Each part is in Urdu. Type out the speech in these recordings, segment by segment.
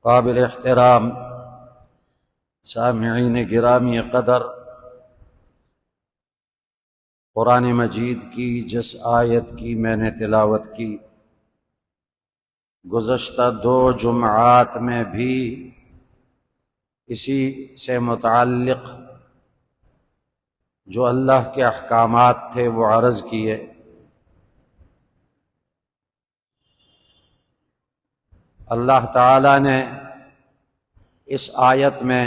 قابل احترام سامعین گرامی قدر، قرآن مجید کی جس آیت کی میں نے تلاوت کی، گزشتہ 2 جمعات میں بھی اسی سے متعلق جو اللہ کے احکامات تھے وہ عرض کیے۔ اللہ تعالی نے اس آیت میں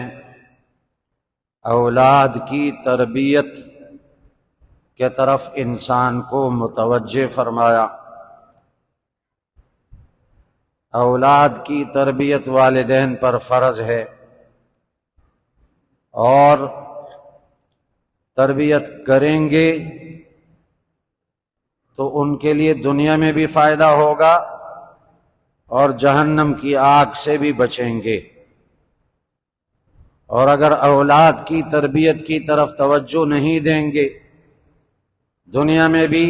اولاد کی تربیت کے طرف انسان کو متوجہ فرمایا۔ اولاد کی تربیت والدین پر فرض ہے، اور تربیت کریں گے تو ان کے لیے دنیا میں بھی فائدہ ہوگا اور جہنم کی آگ سے بھی بچیں گے۔ اور اگر اولاد کی تربیت کی طرف توجہ نہیں دیں گے، دنیا میں بھی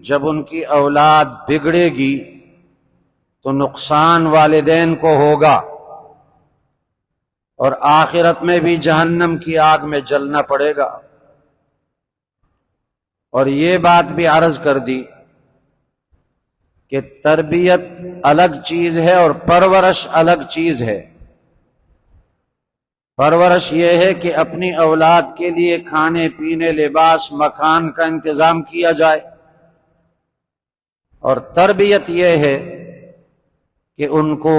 جب ان کی اولاد بگڑے گی تو نقصان والدین کو ہوگا، اور آخرت میں بھی جہنم کی آگ میں جلنا پڑے گا۔ اور یہ بات بھی عرض کر دی کہ تربیت الگ چیز ہے اور پرورش الگ چیز ہے۔ پرورش یہ ہے کہ اپنی اولاد کے لیے کھانے پینے، لباس، مکان کا انتظام کیا جائے، اور تربیت یہ ہے کہ ان کو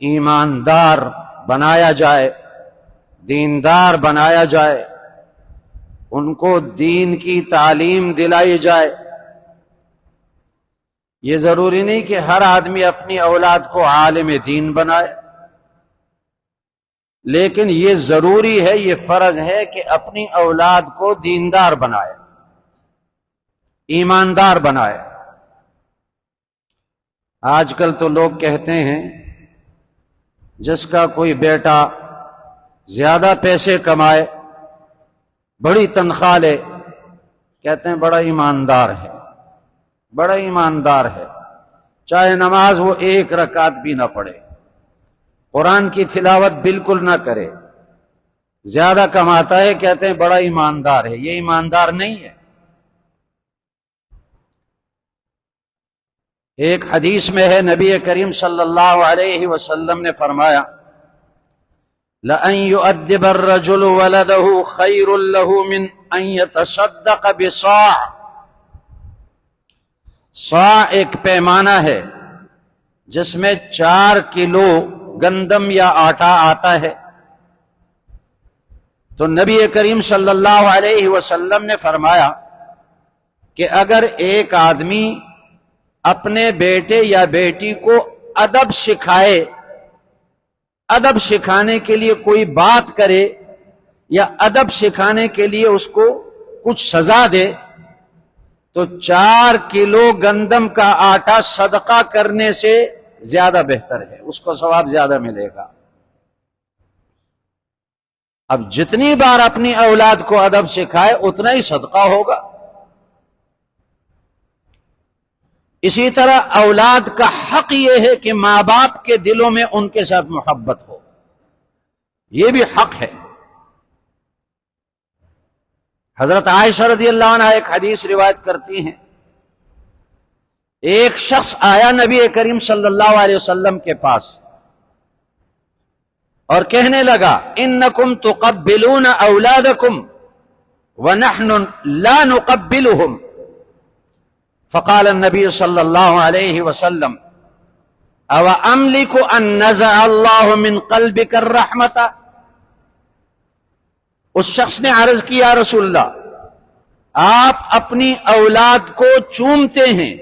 ایماندار بنایا جائے، دیندار بنایا جائے، ان کو دین کی تعلیم دلائی جائے۔ یہ ضروری نہیں کہ ہر آدمی اپنی اولاد کو عالم دین بنائے، لیکن یہ ضروری ہے، یہ فرض ہے کہ اپنی اولاد کو دیندار بنائے، ایماندار بنائے۔ آج کل تو لوگ کہتے ہیں جس کا کوئی بیٹا زیادہ پیسے کمائے، بڑی تنخواہ لے، کہتے ہیں بڑا ایماندار ہے، بڑا ایماندار ہے، چاہے نماز وہ 1 رکعت بھی نہ پڑھے، قرآن کی تلاوت بالکل نہ کرے، زیادہ کماتا ہے، کہتے ہیں بڑا ایماندار ہے۔ یہ ایماندار نہیں ہے۔ ایک حدیث میں ہے، نبی کریم صلی اللہ علیہ وسلم نے فرمایا، لَأَن يُؤَدِّبَ الرَّجُلُ وَلَدَهُ خَيْرٌ لَهُ مِنْ أَن يَتَصَدَّقَ بِصَاعٍ۔ صاع ایک پیمانہ ہے جس میں 4 کلو گندم یا آٹا آتا ہے۔ تو نبی کریم صلی اللہ علیہ وسلم نے فرمایا کہ اگر ایک آدمی اپنے بیٹے یا بیٹی کو ادب سکھائے، ادب سکھانے کے لیے کوئی بات کرے یا ادب سکھانے کے لیے اس کو کچھ سزا دے، تو 4 کلو گندم کا آٹا صدقہ کرنے سے زیادہ بہتر ہے، اس کو ثواب زیادہ ملے گا۔ اب جتنی بار اپنی اولاد کو ادب سکھائے اتنا ہی صدقہ ہوگا۔ اسی طرح اولاد کا حق یہ ہے کہ ماں باپ کے دلوں میں ان کے ساتھ محبت ہو، یہ بھی حق ہے۔ حضرت عائشہ رضی اللہ عنہ ایک حدیث روایت کرتی ہیں، ایک شخص آیا نبی کریم صلی اللہ علیہ وسلم کے پاس اور کہنے لگا، انکم تقبلون اولادکم ونحن لا نقبلهم۔ فقال النبی صلی اللہ علیہ وسلم، او املک ان نزع اللہ من قلبک الرحمت۔ اس شخص نے عرض کیا، رسول اللہ، آپ اپنی اولاد کو چومتے ہیں،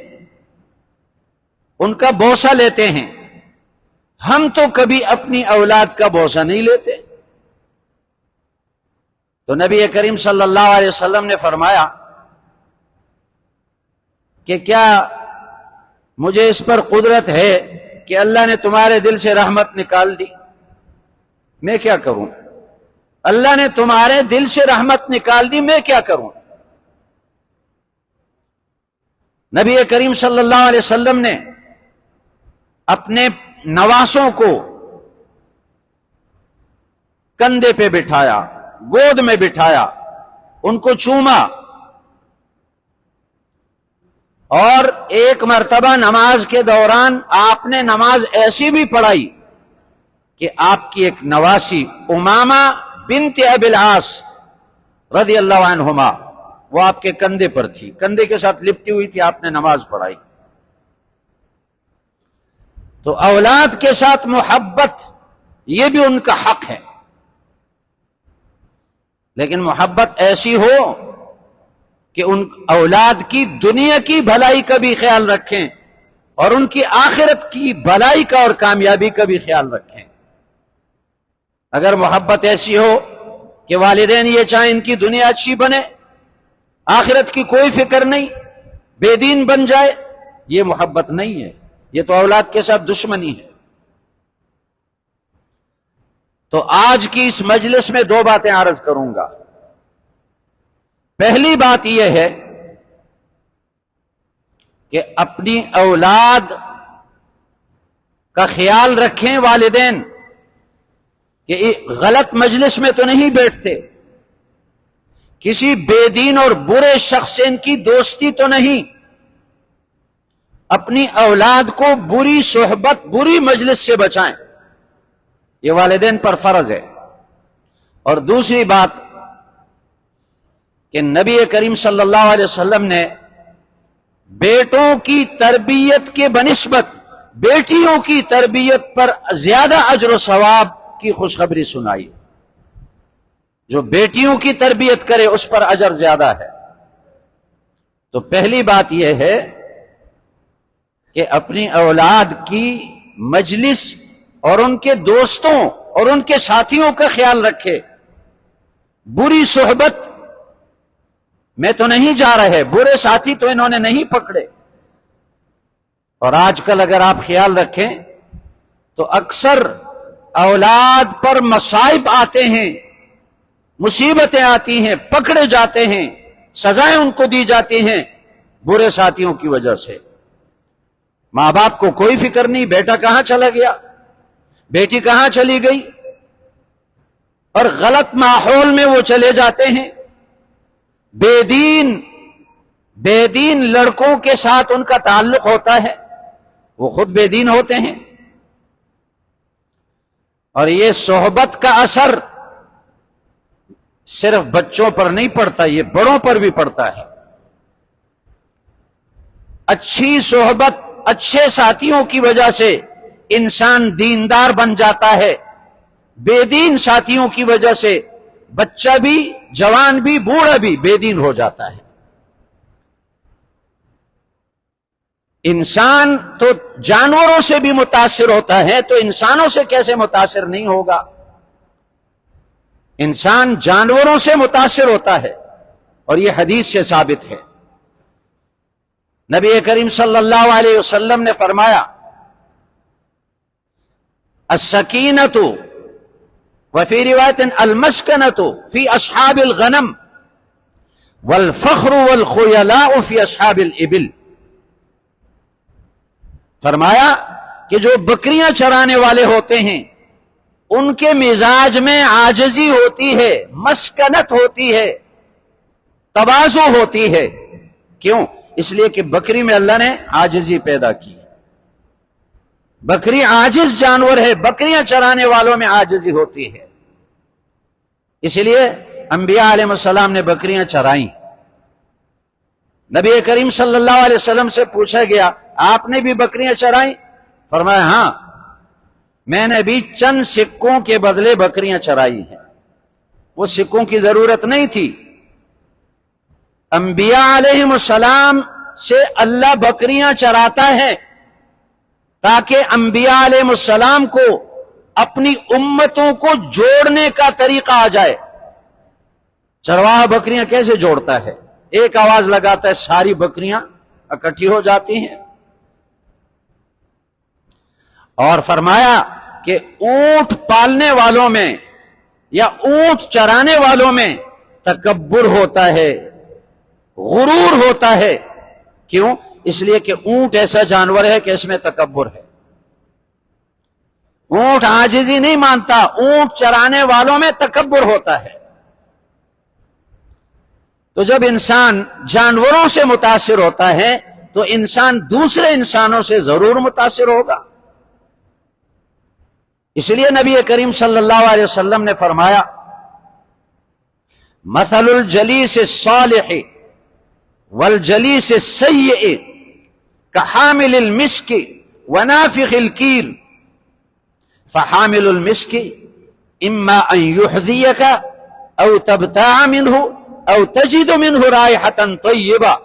ان کا بوسہ لیتے ہیں، ہم تو کبھی اپنی اولاد کا بوسہ نہیں لیتے۔ تو نبی کریم صلی اللہ علیہ وسلم نے فرمایا کہ کیا مجھے اس پر قدرت ہے کہ اللہ نے تمہارے دل سے رحمت نکال دی؟ میں کیا کروں؟ اللہ نے تمہارے دل سے رحمت نکال دی، میں کیا کروں؟ نبی کریم صلی اللہ علیہ وسلم نے اپنے نواسوں کو کندھے پہ بٹھایا، گود میں بٹھایا، ان کو چوما، اور ایک مرتبہ نماز کے دوران آپ نے نماز ایسی بھی پڑھائی کہ آپ کی ایک نواسی امامہ بنت ابی العاص رضی اللہ عنہما وہ آپ کے کندھے پر تھی، کندھے کے ساتھ لپٹی ہوئی تھی، آپ نے نماز پڑھائی۔ تو اولاد کے ساتھ محبت یہ بھی ان کا حق ہے، لیکن محبت ایسی ہو کہ ان اولاد کی دنیا کی بھلائی کا بھی خیال رکھیں اور ان کی آخرت کی بھلائی کا اور کامیابی کا بھی خیال رکھیں۔ اگر محبت ایسی ہو کہ والدین یہ چاہیں ان کی دنیا اچھی بنے، آخرت کی کوئی فکر نہیں، بے دین بن جائے، یہ محبت نہیں ہے، یہ تو اولاد کے ساتھ دشمنی ہے۔ تو آج کی اس مجلس میں دو باتیں عرض کروں گا۔ پہلی بات یہ ہے کہ اپنی اولاد کا خیال رکھیں والدین کہ غلط مجلس میں تو نہیں بیٹھتے، کسی بے دین اور برے شخص سے ان کی دوستی تو نہیں، اپنی اولاد کو بری صحبت بری مجلس سے بچائیں، یہ والدین پر فرض ہے۔ اور دوسری بات کہ نبی کریم صلی اللہ علیہ وسلم نے بیٹوں کی تربیت کے بنسبت بیٹیوں کی تربیت پر زیادہ اجر و ثواب کی خوشخبری سنائی۔ جو بیٹیوں کی تربیت کرے اس پر اجر زیادہ ہے۔ تو پہلی بات یہ ہے کہ اپنی اولاد کی مجلس اور ان کے دوستوں اور ان کے ساتھیوں کا خیال رکھے، بری صحبت میں تو نہیں جا رہے، برے ساتھی تو انہوں نے نہیں پکڑے۔ اور آج کل اگر آپ خیال رکھیں تو اکثر اولاد پر مصائب آتے ہیں، مصیبتیں آتی ہیں، پکڑے جاتے ہیں، سزائیں ان کو دی جاتی ہیں برے ساتھیوں کی وجہ سے۔ ماں باپ کو کوئی فکر نہیں، بیٹا کہاں چلا گیا، بیٹی کہاں چلی گئی، اور غلط ماحول میں وہ چلے جاتے ہیں۔ بے دین لڑکوں کے ساتھ ان کا تعلق ہوتا ہے، وہ خود بے دین ہوتے ہیں، اور یہ صحبت کا اثر صرف بچوں پر نہیں پڑتا، یہ بڑوں پر بھی پڑتا ہے۔ اچھی صحبت، اچھے ساتھیوں کی وجہ سے انسان دیندار بن جاتا ہے، بے دین ساتھیوں کی وجہ سے بچہ بھی، جوان بھی، بوڑھا بھی بے دین ہو جاتا ہے۔ انسان تو جانوروں سے بھی متاثر ہوتا ہے، تو انسانوں سے کیسے متاثر نہیں ہوگا؟ انسان جانوروں سے متاثر ہوتا ہے، اور یہ حدیث سے ثابت ہے۔ نبی کریم صلی اللہ علیہ وسلم نے فرمایا، السکینۃ وفی روایت المسکنۃ فی اصحاب الغنم والفخر والخیلاء فی اصحاب الابل۔ فرمایا کہ جو بکریاں چرانے والے ہوتے ہیں ان کے مزاج میں عاجزی ہوتی ہے، مسکنت ہوتی ہے، تواضع ہوتی ہے۔ کیوں؟ اس لیے کہ بکری میں اللہ نے عاجزی پیدا کی، بکری عاجز جانور ہے، بکریاں چرانے والوں میں عاجزی ہوتی ہے، اس لیے انبیاء علیہ السلام نے بکریاں چرائیں۔ نبی کریم صلی اللہ علیہ وسلم سے پوچھا گیا، آپ نے بھی بکریاں چرائیں؟ فرمایا ہاں، میں نے بھی چند سکوں کے بدلے بکریاں چرائی ہیں۔ وہ سکوں کی ضرورت نہیں تھی، انبیاء علیہ السلام سے اللہ بکریاں چراتا ہے تاکہ انبیاء علیہ السلام کو اپنی امتوں کو جوڑنے کا طریقہ آ جائے۔ چرواہا بکریاں کیسے جوڑتا ہے؟ ایک آواز لگاتا ہے، ساری بکریاں اکٹھی ہو جاتی ہیں۔ اور فرمایا کہ اونٹ پالنے والوں میں یا اونٹ چرانے والوں میں تکبر ہوتا ہے، غرور ہوتا ہے۔ کیوں؟ اس لیے کہ اونٹ ایسا جانور ہے کہ اس میں تکبر ہے۔ اونٹ عاجزی نہیں مانتا، اونٹ چرانے والوں میں تکبر ہوتا ہے۔ تو جب انسان جانوروں سے متاثر ہوتا ہے تو انسان دوسرے انسانوں سے ضرور متاثر ہوگا۔ اس لیے نبی کریم صلی اللہ علیہ وسلم نے فرمایا، مثل الجلیس الصالح والجلیس السیئ کحامل المسک ونافخ الکیر، فحامل المسک اما ان یحذیک او تبتاع منہ او تجد منہ رائحة طیبہ،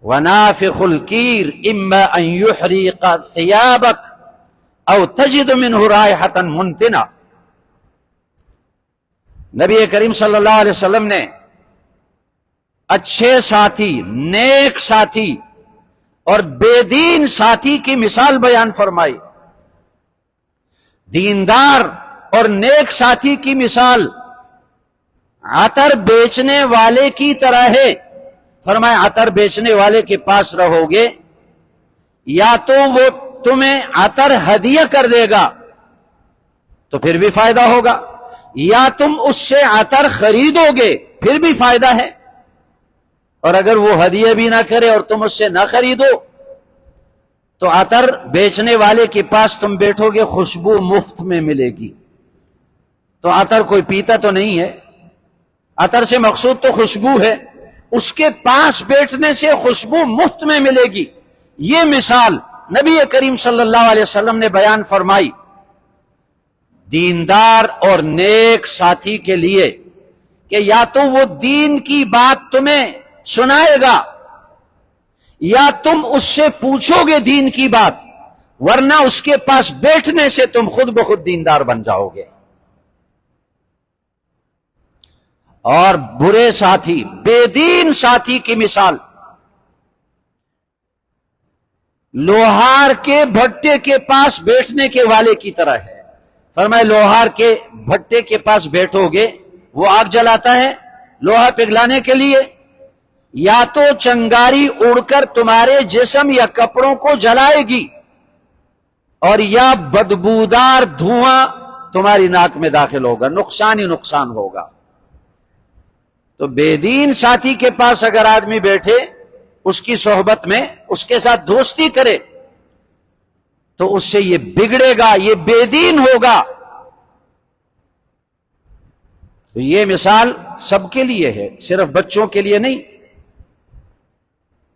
ونافخ الکیر اما ان یحریق ثیابک او تجد منہ رائحة منتنہ۔ نبی کریم صلی اللہ علیہ وسلم نے اچھے ساتھی، نیک ساتھی اور بے دین ساتھی کی مثال بیان فرمائی۔ دیندار اور نیک ساتھی کی مثال عطر بیچنے والے کی طرح ہے۔ فرمایا عطر بیچنے والے کے پاس رہو گے، یا تو وہ تمہیں عطر ہدیہ کر دے گا تو پھر بھی فائدہ ہوگا، یا تم اس سے عطر خریدو گے پھر بھی فائدہ ہے، اور اگر وہ ہدیہ بھی نہ کرے اور تم اس سے نہ خریدو تو عطر بیچنے والے کے پاس تم بیٹھو گے، خوشبو مفت میں ملے گی۔ تو عطر کوئی پیتا تو نہیں ہے، عطر سے مقصود تو خوشبو ہے، اس کے پاس بیٹھنے سے خوشبو مفت میں ملے گی۔ یہ مثال نبی کریم صلی اللہ علیہ وسلم نے بیان فرمائی دیندار اور نیک ساتھی کے لیے، کہ یا تو وہ دین کی بات تمہیں سنائے گا یا تم اس سے پوچھو گے دین کی بات، ورنہ اس کے پاس بیٹھنے سے تم خود بخود دیندار بن جاؤ گے۔ اور برے ساتھی، بے دین ساتھی کی مثال لوہار کے بھٹے کے پاس بیٹھنے کے والے کی طرح ہے۔ فرمایا لوہار کے بھٹے کے پاس بیٹھو گے، وہ آگ جلاتا ہے لوہا پگھلانے کے لیے، یا تو چنگاری اڑ کر تمہارے جسم یا کپڑوں کو جلائے گی، اور یا بدبودار دھواں تمہاری ناک میں داخل ہوگا، نقصان ہی نقصان ہوگا۔ تو بے دین ساتھی کے پاس اگر آدمی بیٹھے، اس کی صحبت میں، اس کے ساتھ دوستی کرے، تو اس سے یہ بگڑے گا، یہ بے دین ہوگا۔ تو یہ مثال سب کے لیے ہے، صرف بچوں کے لیے نہیں۔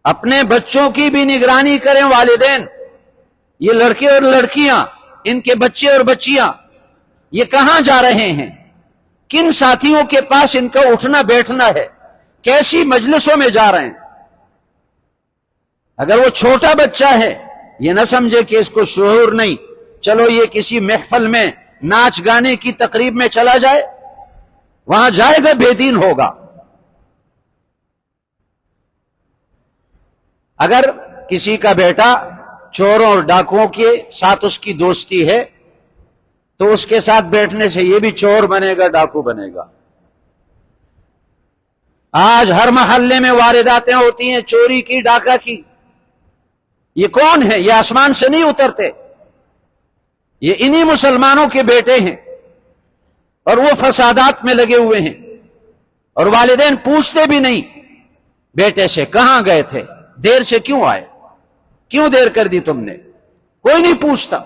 اپنے بچوں کی بھی نگرانی کریں والدین، یہ لڑکے اور لڑکیاں، ان کے بچے اور بچیاں یہ کہاں جا رہے ہیں، کن ساتھیوں کے پاس ان کا اٹھنا بیٹھنا ہے، کیسی مجلسوں میں جا رہے ہیں۔ اگر وہ چھوٹا بچہ ہے، یہ نہ سمجھے کہ اس کو شعور نہیں، چلو یہ کسی محفل میں ناچ گانے کی تقریب میں چلا جائے، وہاں جائے گا بے دین ہوگا۔ اگر کسی کا بیٹا چوروں اور ڈاکوؤں کے ساتھ اس کی دوستی ہے تو اس کے ساتھ بیٹھنے سے یہ بھی چور بنے گا، ڈاکو بنے گا۔ آج ہر محلے میں وارداتیں ہوتی ہیں چوری کی، ڈاکہ کی۔ یہ کون ہے؟ یہ آسمان سے نہیں اترتے، یہ انہی مسلمانوں کے بیٹے ہیں، اور وہ فسادات میں لگے ہوئے ہیں، اور والدین پوچھتے بھی نہیں بیٹے سے کہاں گئے تھے، دیر سے کیوں آئے، کیوں دیر کر دی تم نے، کوئی نہیں پوچھتا۔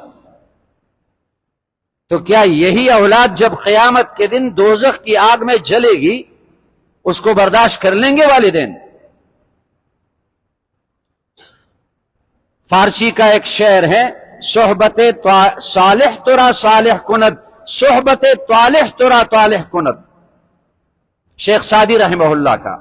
تو کیا یہی اولاد جب قیامت کے دن دوزخ کی آگ میں جلے گی، اس کو برداشت کر لیں گے والدین؟ فارسی کا ایک شعر ہے، صحبت صالح ترا صالح کند، صحبت طالح ترا طالح کند، شیخ سعدی رحمہ اللہ کا،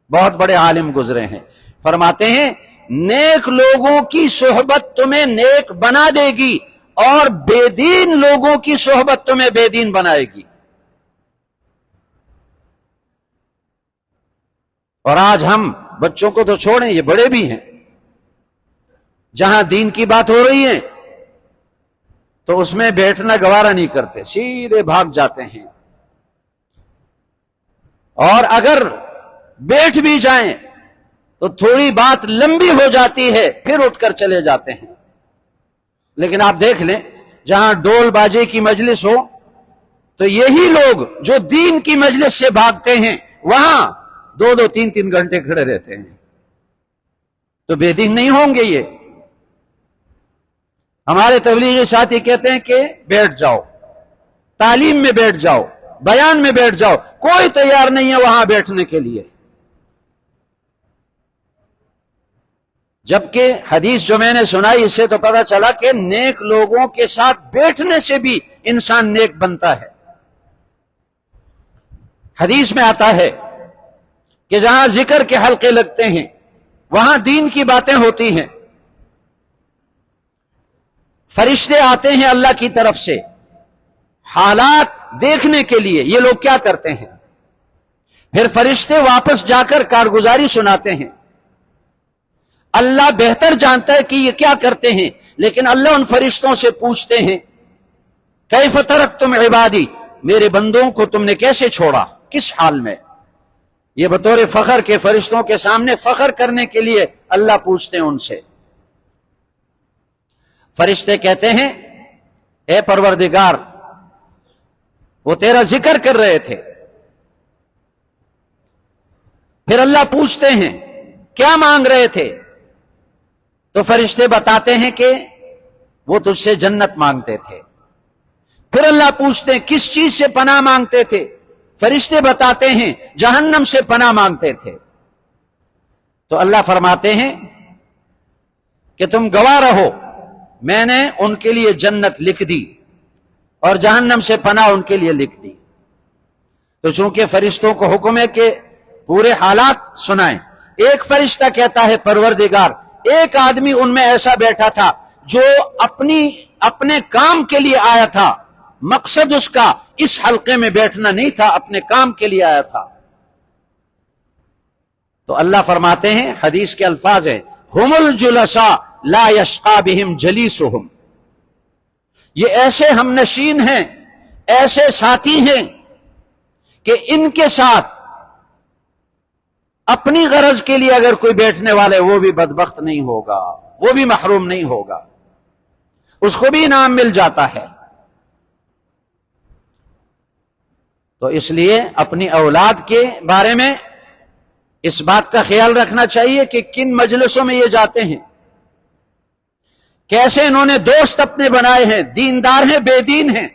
بہت بڑے عالم گزرے ہیں۔ فرماتے ہیں نیک لوگوں کی صحبت تمہیں نیک بنا دے گی، اور بے دین لوگوں کی صحبت تمہیں بے دین بنائے گی۔ اور آج ہم بچوں کو تو چھوڑیں، یہ بڑے بھی ہیں، جہاں دین کی بات ہو رہی ہے تو اس میں بیٹھنا گوارا نہیں کرتے، سیدھے بھاگ جاتے ہیں، اور اگر بیٹھ بھی جائیں تو تھوڑی بات لمبی ہو جاتی ہے، پھر اٹھ کر چلے جاتے ہیں۔ لیکن آپ دیکھ لیں جہاں ڈول باجے کی مجلس ہو تو یہی لوگ جو دین کی مجلس سے بھاگتے ہیں وہاں 2-2 3-3 گھنٹے کھڑے رہتے ہیں. تو بے دین نہیں ہوں گے یہ. ہمارے تبلیغی ساتھی کہتے ہیں کہ بیٹھ جاؤ، تعلیم میں بیٹھ جاؤ، بیان میں بیٹھ جاؤ، کوئی تیار نہیں ہے وہاں بیٹھنے کے لیے. جبکہ حدیث جو میں نے سنائی اس سے تو پتہ چلا کہ نیک لوگوں کے ساتھ بیٹھنے سے بھی انسان نیک بنتا ہے. حدیث میں آتا ہے کہ جہاں ذکر کے حلقے لگتے ہیں وہاں دین کی باتیں ہوتی ہیں، فرشتے آتے ہیں اللہ کی طرف سے حالات دیکھنے کے لیے یہ لوگ کیا کرتے ہیں، پھر فرشتے واپس جا کر کارگزاری سناتے ہیں. اللہ بہتر جانتا ہے کہ یہ کیا کرتے ہیں، لیکن اللہ ان فرشتوں سے پوچھتے ہیں کیف ترکتم عبادی، میرے بندوں کو تم نے کیسے چھوڑا، کس حال میں. یہ بطور فخر کے فرشتوں کے سامنے فخر کرنے کے لیے اللہ پوچھتے ہیں ان سے. فرشتے کہتے ہیں اے پروردگار وہ تیرا ذکر کر رہے تھے. پھر اللہ پوچھتے ہیں کیا مانگ رہے تھے، تو فرشتے بتاتے ہیں کہ وہ تجھ سے جنت مانگتے تھے. پھر اللہ پوچھتے ہیں کس چیز سے پناہ مانگتے تھے، فرشتے بتاتے ہیں جہنم سے پناہ مانگتے تھے. تو اللہ فرماتے ہیں کہ تم گواہ رہو میں نے ان کے لیے جنت لکھ دی اور جہنم سے پناہ ان کے لیے لکھ دی. تو چونکہ فرشتوں کو حکم ہے کہ پورے حالات سنائیں، ایک فرشتہ کہتا ہے پروردگار ایک آدمی ان میں ایسا بیٹھا تھا جو اپنے کام کے لیے آیا تھا، مقصد اس کا اس حلقے میں بیٹھنا نہیں تھا، اپنے کام کے لیے آیا تھا. تو اللہ فرماتے ہیں حدیث کے الفاظ ہیں ہم الجلساء لا یشقی بہم جلیسہم، یہ ایسے ہم نشین ہیں، ایسے ساتھی ہیں کہ ان کے ساتھ اپنی غرض کے لیے اگر کوئی بیٹھنے والے وہ بھی بدبخت نہیں ہوگا، وہ بھی محروم نہیں ہوگا، اس کو بھی انعام مل جاتا ہے. تو اس لیے اپنی اولاد کے بارے میں اس بات کا خیال رکھنا چاہیے کہ کن مجلسوں میں یہ جاتے ہیں، کیسے انہوں نے دوست اپنے بنائے ہیں، دیندار ہیں بے دین ہیں.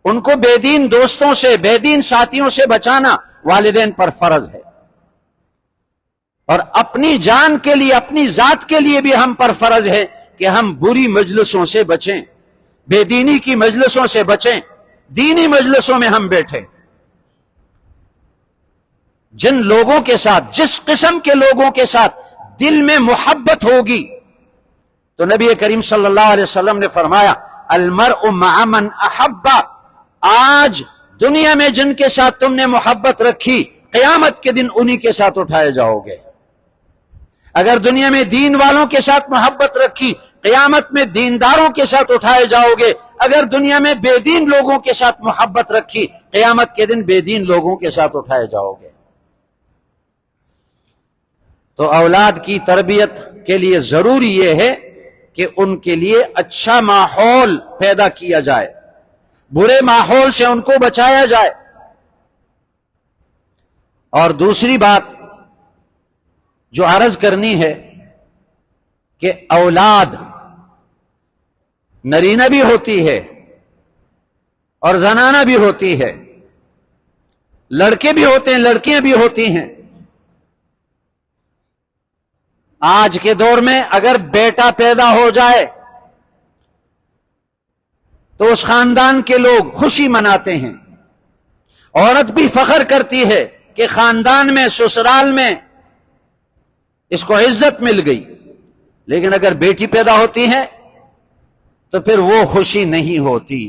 ان کو بے دین دوستوں سے، بے دین ساتھیوں سے بچانا والدین پر فرض ہے، اور اپنی جان کے لیے، اپنی ذات کے لیے بھی ہم پر فرض ہے کہ ہم بری مجلسوں سے بچیں، بے دینی کی مجلسوں سے بچیں، دینی مجلسوں میں ہم بیٹھیں. جن لوگوں کے ساتھ، جس قسم کے لوگوں کے ساتھ دل میں محبت ہوگی، تو نبی کریم صلی اللہ علیہ وسلم نے فرمایا المرء مع من احب، آج دنیا میں جن کے ساتھ تم نے محبت رکھی قیامت کے دن انہی کے ساتھ اٹھائے جاؤ گے. اگر دنیا میں دین والوں کے ساتھ محبت رکھی قیامت میں دینداروں کے ساتھ اٹھائے جاؤ گے. اگر دنیا میں بے دین لوگوں کے ساتھ محبت رکھی قیامت کے دن بے دین لوگوں کے ساتھ اٹھائے جاؤ گے. تو اولاد کی تربیت کے لیے ضروری یہ ہے کہ ان کے لیے اچھا ماحول پیدا کیا جائے، برے ماحول سے ان کو بچایا جائے. اور دوسری بات جو عرض کرنی ہے کہ اولاد نرینہ بھی ہوتی ہے اور زنانہ بھی ہوتی ہے، لڑکے بھی ہوتے ہیں لڑکیاں بھی ہوتی ہیں. آج کے دور میں اگر بیٹا پیدا ہو جائے تو اس خاندان کے لوگ خوشی مناتے ہیں، عورت بھی فخر کرتی ہے کہ خاندان میں، سسرال میں اس کو عزت مل گئی. لیکن اگر بیٹی پیدا ہوتی ہے تو پھر وہ خوشی نہیں ہوتی،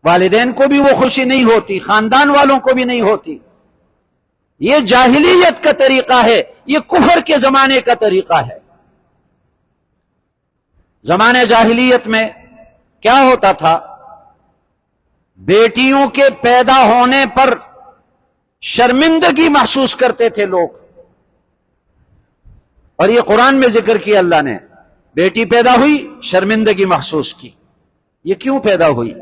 والدین کو بھی وہ خوشی نہیں ہوتی، خاندان والوں کو بھی نہیں ہوتی. یہ جاہلیت کا طریقہ ہے، یہ کفر کے زمانے کا طریقہ ہے. زمانے جاہلیت میں کیا ہوتا تھا، بیٹیوں کے پیدا ہونے پر شرمندگی محسوس کرتے تھے لوگ، اور یہ قرآن میں ذکر کیا اللہ نے بیٹی پیدا ہوئی، شرمندگی محسوس کی. یہ کیوں پیدا ہوئی؟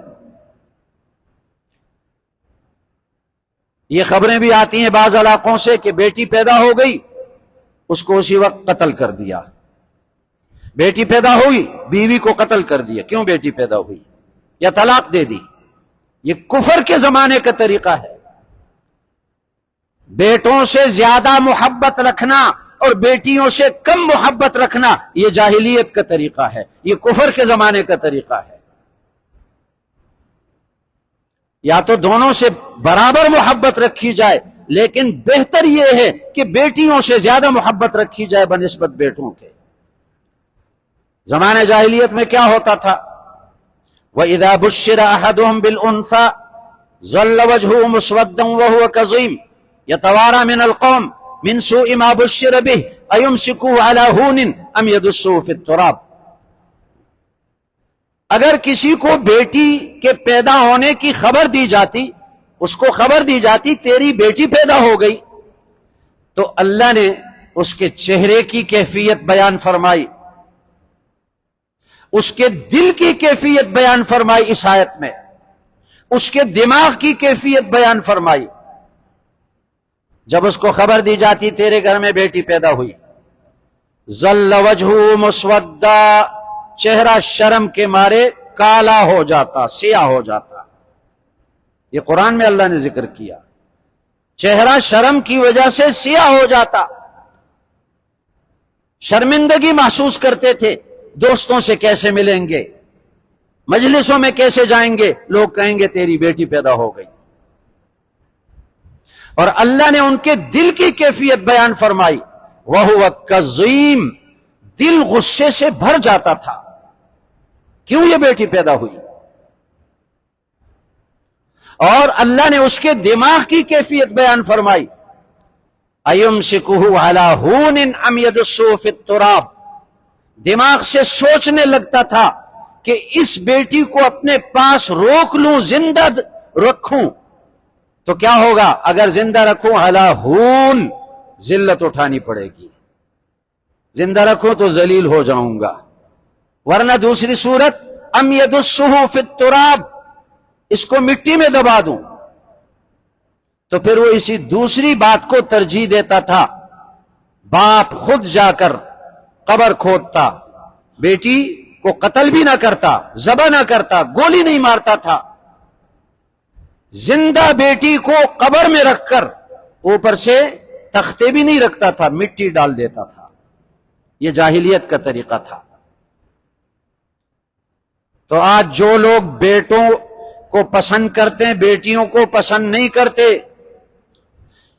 یہ خبریں بھی آتی ہیں بعض علاقوں سے کہ بیٹی پیدا ہو گئی، اس کو اسی وقت قتل کر دیا. بیٹی پیدا ہوئی، بیوی کو قتل کر دیا. کیوں بیٹی پیدا ہوئی؟ یا طلاق دے دی. یہ کفر کے زمانے کا طریقہ ہے. بیٹوں سے زیادہ محبت رکھنا اور بیٹیوں سے کم محبت رکھنا یہ جاہلیت کا طریقہ ہے، یہ کفر کے زمانے کا طریقہ ہے. یا تو دونوں سے برابر محبت رکھی جائے، لیکن بہتر یہ ہے کہ بیٹیوں سے زیادہ محبت رکھی جائے بنسبت بیٹوں کے. زمانے جاہلیت میں کیا ہوتا تھا؟ وَإِذَا بُشِّرَ أَحَدُهُمْ بِالْأُنثَىٰ ظَلَّ وَجْهُهُ مُسْوَدًّا وَهُوَ كَظِيمٌ يَتَوَارَىٰ مِنَ الْقَوْمِ مِنْ سُوءِ مَا بُشِّرَ بِهِ أَيُمْسِكُهُ عَلَىٰ هُونٍ أَمْ يَدُسُّهُ فِي التُّرَابِ. اگر کسی کو بیٹی کے پیدا ہونے کی خبر دی جاتی، اس کو خبر دی جاتی تیری بیٹی پیدا ہو گئی، تو اللہ نے اس کے چہرے کی کیفیت بیان فرمائی، اس کے دل کی کیفیت بیان فرمائی. اس آیت میں اس کے دماغ کی کیفیت بیان فرمائی. جب اس کو خبر دی جاتی تیرے گھر میں بیٹی پیدا ہوئی، ظل وجہہ مسودا، چہرہ شرم کے مارے کالا ہو جاتا، سیاہ ہو جاتا. یہ قرآن میں اللہ نے ذکر کیا، چہرہ شرم کی وجہ سے سیاہ ہو جاتا. شرمندگی محسوس کرتے تھے، دوستوں سے کیسے ملیں گے، مجلسوں میں کیسے جائیں گے، لوگ کہیں گے تیری بیٹی پیدا ہو گئی. اور اللہ نے ان کے دل کی کیفیت بیان فرمائی، وَهُوَ كَظِيمٌ، دل غصے سے بھر جاتا تھا. کیوں یہ بیٹی پیدا ہوئی؟ اور اللہ نے اس کے دماغ کی کیفیت بیان فرمائی، أَيُمْسِكُهُ عَلَىٰ هُونٍ أَمْ يَدُسُّهُ فِي التُّرَابِ. دماغ سے سوچنے لگتا تھا کہ اس بیٹی کو اپنے پاس روک لوں، زندہ رکھوں تو کیا ہوگا؟ اگر زندہ رکھوں علی ہون، ذلت اٹھانی پڑے گی، زندہ رکھوں تو ذلیل ہو جاؤں گا. ورنہ دوسری صورت ام یدسہ فی التراب، اس کو مٹی میں دبا دوں. تو پھر وہ اسی دوسری بات کو ترجیح دیتا تھا. باپ خود جا کر قبر کھودتا، بیٹی کو قتل بھی نہ کرتا، ذبح نہ کرتا، گولی نہیں مارتا تھا، زندہ بیٹی کو قبر میں رکھ کر اوپر سے تختے بھی نہیں رکھتا تھا، مٹی ڈال دیتا تھا. یہ جاہلیت کا طریقہ تھا. تو آج جو لوگ بیٹوں کو پسند کرتے ہیں، بیٹیوں کو پسند نہیں کرتے،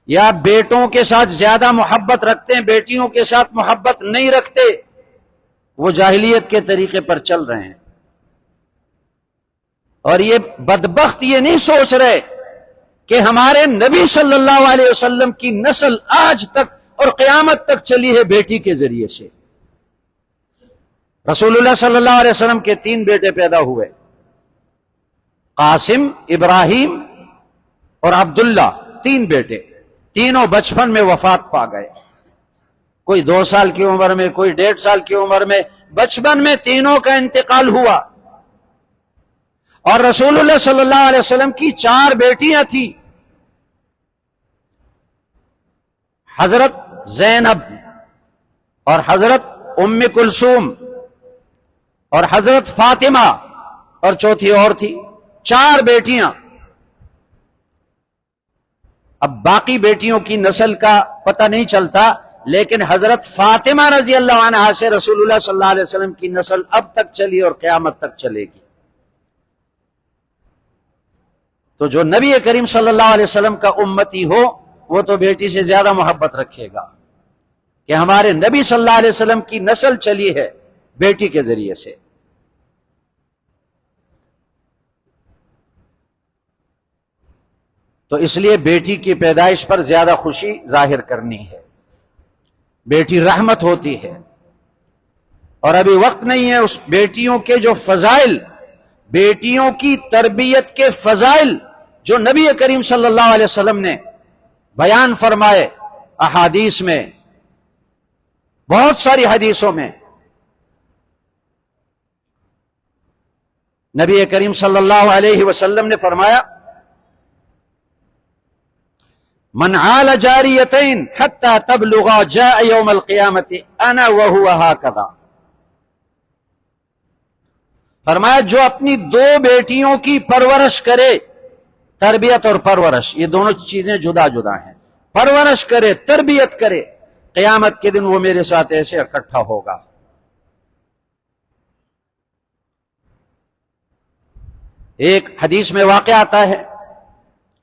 یا بیٹوں کے ساتھ زیادہ محبت رکھتے ہیں، بیٹیوں کے ساتھ محبت نہیں رکھتے، وہ جاہلیت کے طریقے پر چل رہے ہیں. اور یہ بدبخت یہ نہیں سوچ رہے کہ ہمارے نبی صلی اللہ علیہ وسلم کی نسل آج تک اور قیامت تک چلی ہے بیٹی کے ذریعے سے. رسول اللہ صلی اللہ علیہ وسلم کے 3 بیٹے پیدا ہوئے، قاسم، ابراہیم اور عبداللہ. 3 بیٹے، تینوں بچپن میں وفات پا گئے. کوئی 2 سال کی عمر میں، کوئی 1.5 سال کی عمر میں، بچپن میں تینوں کا انتقال ہوا. اور رسول اللہ صلی اللہ علیہ وسلم کی 4 بیٹیاں تھیں، حضرت زینب اور حضرت ام کلثوم اور حضرت فاطمہ، اور چوتھی اور تھی. 4 بیٹیاں. اب باقی بیٹیوں کی نسل کا پتہ نہیں چلتا، لیکن حضرت فاطمہ رضی اللہ عنہا سے رسول اللہ صلی اللہ علیہ وسلم کی نسل اب تک چلی اور قیامت تک چلے گی. تو جو نبی کریم صلی اللہ علیہ وسلم کا امتی ہو وہ تو بیٹی سے زیادہ محبت رکھے گا کہ ہمارے نبی صلی اللہ علیہ وسلم کی نسل چلی ہے بیٹی کے ذریعے سے. تو اس لیے بیٹی کی پیدائش پر زیادہ خوشی ظاہر کرنی ہے. بیٹی رحمت ہوتی ہے، اور ابھی وقت نہیں ہے. اس بیٹیوں کے جو فضائل، بیٹیوں کی تربیت کے فضائل جو نبی کریم صلی اللہ علیہ وسلم نے بیان فرمائے احادیث میں، بہت ساری حدیثوں میں، نبی کریم صلی اللہ علیہ وسلم نے فرمایا من عال جاریتین حتی تبلغا جاء یوم القیامت انا وہو ہاکذا، فرمایا جو اپنی دو بیٹیوں کی پرورش کرے، تربیت اور پرورش یہ دونوں چیزیں جدا جدا ہیں، پرورش کرے تربیت کرے، قیامت کے دن وہ میرے ساتھ ایسے اکٹھا ہوگا۔ ایک حدیث میں واقعہ آتا ہے،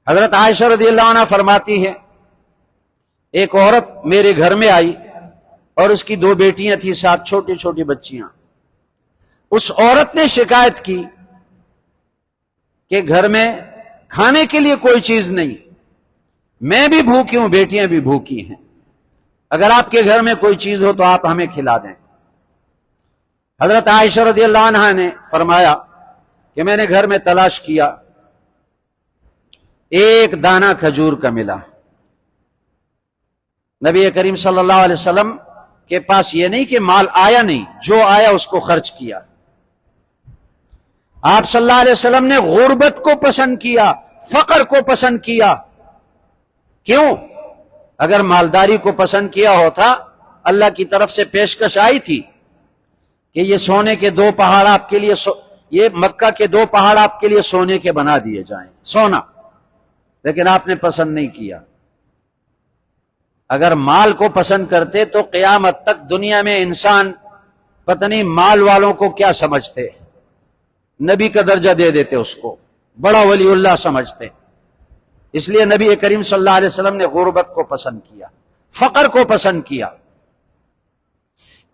حضرت عائشہ رضی اللہ عنہ فرماتی ہے ایک عورت میرے گھر میں آئی اور اس کی دو بیٹیاں تھیں، ساتھ چھوٹی چھوٹی بچیاں۔ اس عورت نے شکایت کی کہ گھر میں کھانے کے لیے کوئی چیز نہیں، میں بھی بھوکی ہوں، بیٹیاں بھی بھوکی ہیں، اگر آپ کے گھر میں کوئی چیز ہو تو آپ ہمیں کھلا دیں۔ حضرت عائشہ رضی اللہ عنہ نے فرمایا کہ میں نے گھر میں تلاش کیا، ایک دانہ کھجور کا ملا۔ نبی کریم صلی اللہ علیہ وسلم کے پاس یہ نہیں کہ مال آیا نہیں، جو آیا اس کو خرچ کیا۔ آپ صلی اللہ علیہ وسلم نے غربت کو پسند کیا، فقر کو پسند کیا۔ کیوں؟ اگر مالداری کو پسند کیا ہوتا، اللہ کی طرف سے پیشکش آئی تھی کہ یہ سونے کے دو پہاڑ آپ کے لیے، یہ مکہ کے دو پہاڑ آپ کے لیے سونے کے بنا دیے جائیں، سونا، لیکن آپ نے پسند نہیں کیا۔ اگر مال کو پسند کرتے تو قیامت تک دنیا میں انسان پتہ نہیں مال والوں کو کیا سمجھتے، نبی کا درجہ دے دیتے، اس کو بڑا ولی اللہ سمجھتے۔ اس لیے نبی کریم صلی اللہ علیہ وسلم نے غربت کو پسند کیا، فقر کو پسند کیا۔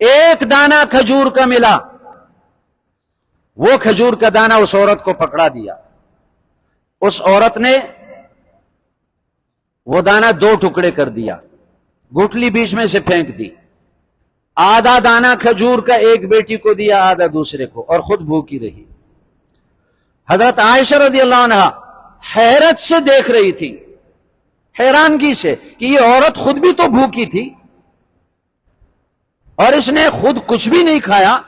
ایک دانہ کھجور کا ملا، وہ کھجور کا دانہ اس عورت کو پکڑا دیا، اس عورت نے وہ دانہ دو ٹکڑے کر دیا، گٹلی بیچ میں سے پھینک دی، آدھا دانہ کھجور کا ایک بیٹی کو دیا، آدھا دوسرے کو، اور خود بھوکی رہی۔ حضرت عائشہ رضی اللہ عنہ حیرت سے دیکھ رہی تھی، حیرانگی سے کہ یہ عورت خود بھی تو بھوکی تھی اور اس نے خود کچھ بھی نہیں کھایا۔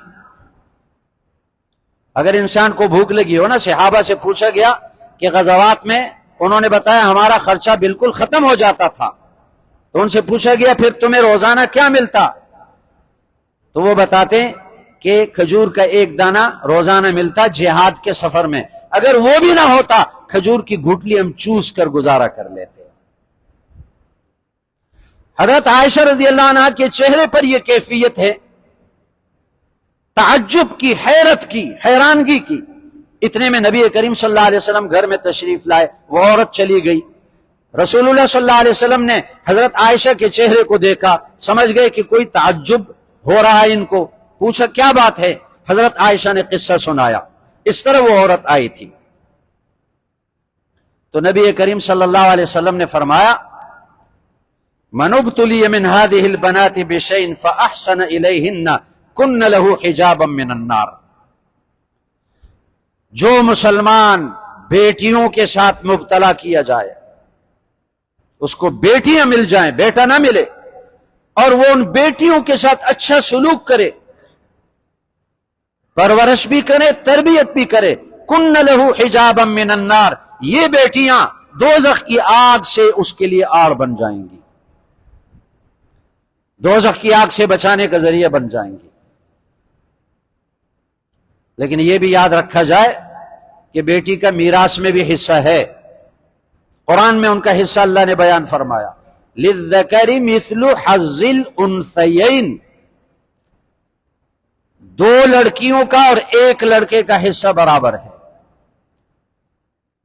اگر انسان کو بھوک لگی ہو نا، صحابہ سے پوچھا گیا کہ غزوات میں انہوں نے بتایا ہمارا خرچہ بالکل ختم ہو جاتا تھا، تو ان سے پوچھا گیا پھر تمہیں روزانہ کیا ملتا؟ تو وہ بتاتے کہ کھجور کا ایک دانہ روزانہ ملتا جہاد کے سفر میں، اگر وہ بھی نہ ہوتا کھجور کی گھٹلی ہم چوس کر گزارا کر لیتے۔ حضرت عائشہ رضی اللہ عنہ کے چہرے پر یہ کیفیت ہے، تعجب کی، حیرت کی، حیرانگی کی۔ اتنے میں نبی کریم صلی اللہ علیہ وسلم گھر میں تشریف لائے، وہ عورت چلی گئی۔ رسول اللہ صلی اللہ علیہ وسلم نے حضرت عائشہ کے چہرے کو دیکھا، سمجھ گئے کہ کوئی تعجب ہو رہا ہے ان کو، پوچھا کیا بات ہے؟ حضرت عائشہ نے قصہ سنایا، اس طرح وہ عورت آئی تھی۔ تو نبی کریم صلی اللہ علیہ وسلم نے فرمایا من ابتلی من هذه البنات بشيء فاحسن اليهن كن له حجابا من النار، جو مسلمان بیٹیوں کے ساتھ مبتلا کیا جائے، اس کو بیٹیاں مل جائیں، بیٹا نہ ملے، اور وہ ان بیٹیوں کے ساتھ اچھا سلوک کرے، پرورش بھی کرے، تربیت بھی کرے، کن له حجابا من النار، یہ بیٹیاں دوزخ کی آگ سے اس کے لیے آڑ بن جائیں گی، دوزخ کی آگ سے بچانے کا ذریعہ بن جائیں گی۔ لیکن یہ بھی یاد رکھا جائے کہ بیٹی کا میراث میں بھی حصہ ہے، قرآن میں ان کا حصہ اللہ نے بیان فرمایا للذکر مثل حظ الانثیین، دو لڑکیوں کا اور ایک لڑکے کا حصہ برابر ہے۔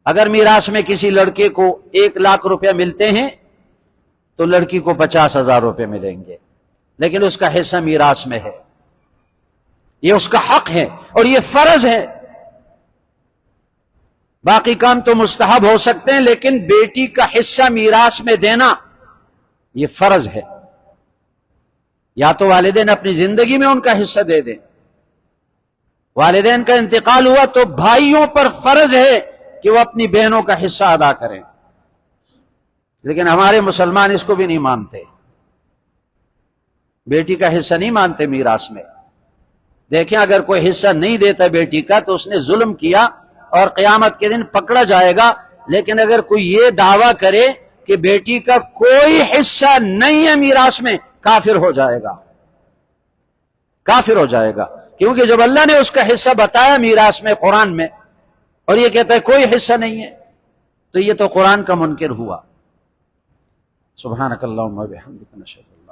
اگر میراث میں کسی لڑکے کو 1,00,000 روپے ملتے ہیں تو لڑکی کو 50,000 روپے ملیں گے، لیکن اس کا حصہ میراث میں ہے، یہ اس کا حق ہے اور یہ فرض ہے۔ باقی کام تو مستحب ہو سکتے ہیں، لیکن بیٹی کا حصہ میراث میں دینا یہ فرض ہے۔ یا تو والدین اپنی زندگی میں ان کا حصہ دے دیں، والدین کا انتقال ہوا تو بھائیوں پر فرض ہے کہ وہ اپنی بہنوں کا حصہ ادا کریں، لیکن ہمارے مسلمان اس کو بھی نہیں مانتے، بیٹی کا حصہ نہیں مانتے میراث میں۔ دیکھیں اگر کوئی حصہ نہیں دیتا بیٹی کا تو اس نے ظلم کیا اور قیامت کے دن پکڑا جائے گا. لیکن اگر کوئی یہ دعویٰ کرے کہ بیٹی کا کوئی حصہ نہیں ہے میراث میں، کافر ہو جائے گا، کافر ہو جائے گا. کیونکہ جب اللہ نے اس کا حصہ بتایا میراث میں قرآن میں اور یہ کہتا ہے کوئی حصہ نہیں ہے، تو یہ تو قرآن کا منکر ہوا. سبحانک اللہم و بحمدک نشہد